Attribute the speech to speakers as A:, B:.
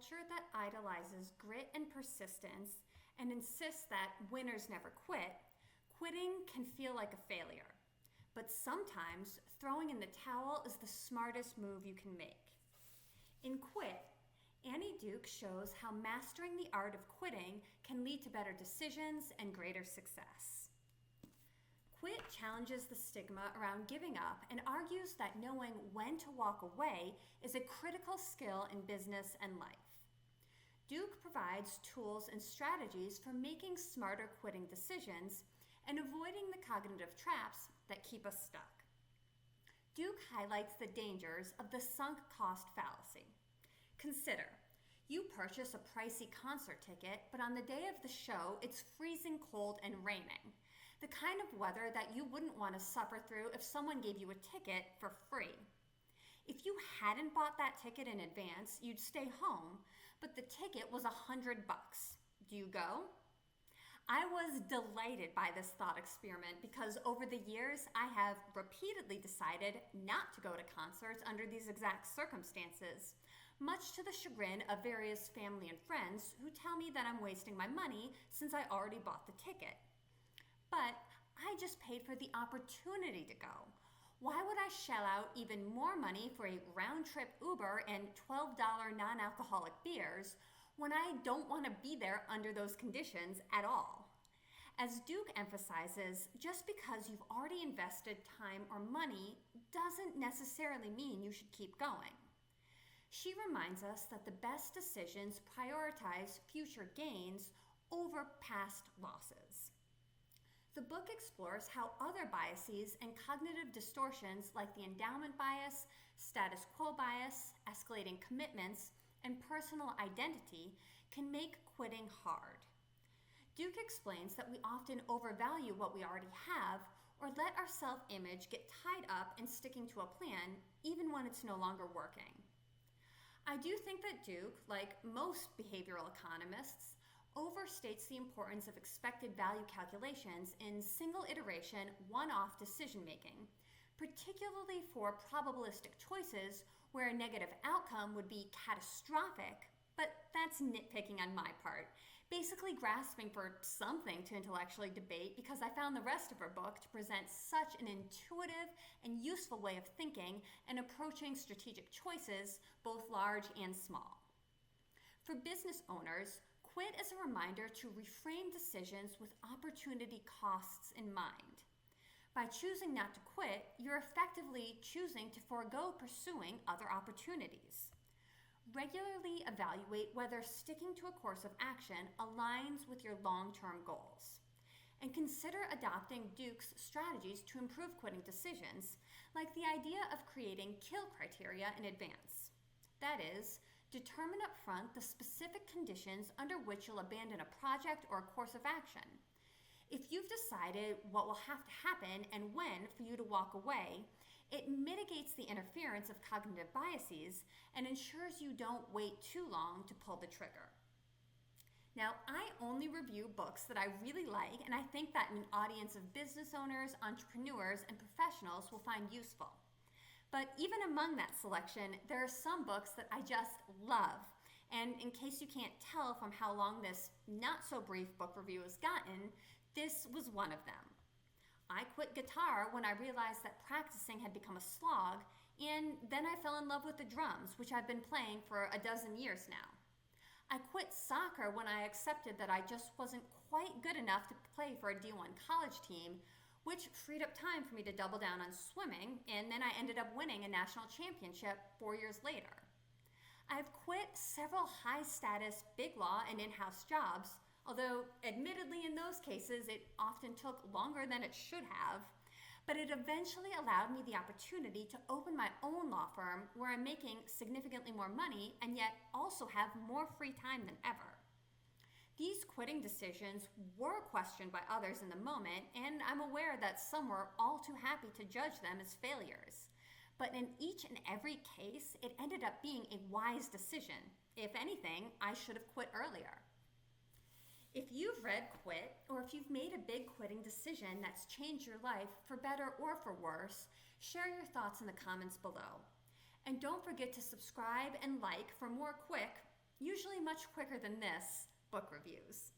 A: culture that idolizes grit and persistence and insists that winners never quit, quitting can feel like a failure. But sometimes throwing in the towel is the smartest move you can make. In Quit, Annie Duke shows how mastering the art of quitting can lead to better decisions and greater success. Quit challenges the stigma around giving up and argues that knowing when to walk away is a critical skill in business and life. Duke provides tools and strategies for making smarter quitting decisions and avoiding the cognitive traps that keep us stuck. Duke highlights the dangers of the sunk cost fallacy. Consider, you purchase a pricey concert ticket, but on the day of the show, it's freezing cold and raining. The kind of weather that you wouldn't want to suffer through if someone gave you a ticket for free. If you hadn't bought that ticket in advance, you'd stay home, but the ticket was $100. Do you go? I was delighted by this thought experiment because over the years, I have repeatedly decided not to go to concerts under these exact circumstances, much to the chagrin of various family and friends who tell me that I'm wasting my money since I already bought the ticket. But I just paid for the opportunity to go. Why would I shell out even more money for a round-trip Uber and $12 non-alcoholic beers when I don't want to be there under those conditions at all? As Duke emphasizes, just because you've already invested time or money doesn't necessarily mean you should keep going. She reminds us that the best decisions prioritize future gains over past losses. The book explores how other biases and cognitive distortions like the endowment bias, status quo bias, escalating commitments, and personal identity can make quitting hard. Duke explains that we often overvalue what we already have or let our self-image get tied up in sticking to a plan even when it's no longer working. I do think that Duke, like most behavioral economists, overstates the importance of expected value calculations in single iteration, one-off decision making, particularly for probabilistic choices where a negative outcome would be catastrophic, but that's nitpicking on my part, basically grasping for something to intellectually debate because I found the rest of her book to present such an intuitive and useful way of thinking and approaching strategic choices, both large and small. For business owners, Quit is a reminder to reframe decisions with opportunity costs in mind. By choosing not to quit, you're effectively choosing to forego pursuing other opportunities. Regularly evaluate whether sticking to a course of action aligns with your long-term goals. And consider adopting Duke's strategies to improve quitting decisions, like the idea of creating kill criteria in advance. That is, determine up front the specific conditions under which you'll abandon a project or a course of action. If you've decided what will have to happen and when for you to walk away, it mitigates the interference of cognitive biases and ensures you don't wait too long to pull the trigger. Now, I only review books that I really like and I think that an audience of business owners, entrepreneurs, and professionals will find useful. But even among that selection, there are some books that I just love. And in case you can't tell from how long this not-so-brief book review has gotten, this was one of them. I quit guitar when I realized that practicing had become a slog, and then I fell in love with the drums, which I've been playing for a dozen years now. I quit soccer when I accepted that I just wasn't quite good enough to play for a D1 college team, which freed up time for me to double down on swimming, and then I ended up winning a national championship 4 years later. I've quit several high-status big law and in-house jobs, although admittedly in those cases it often took longer than it should have, but it eventually allowed me the opportunity to open my own law firm where I'm making significantly more money and yet also have more free time than ever. These quitting decisions were questioned by others in the moment, and I'm aware that some were all too happy to judge them as failures. But in each and every case, it ended up being a wise decision. If anything, I should have quit earlier. If you've read Quit, or if you've made a big quitting decision that's changed your life for better or for worse, share your thoughts in the comments below. And don't forget to subscribe and like for more quick, usually much quicker than this, book reviews.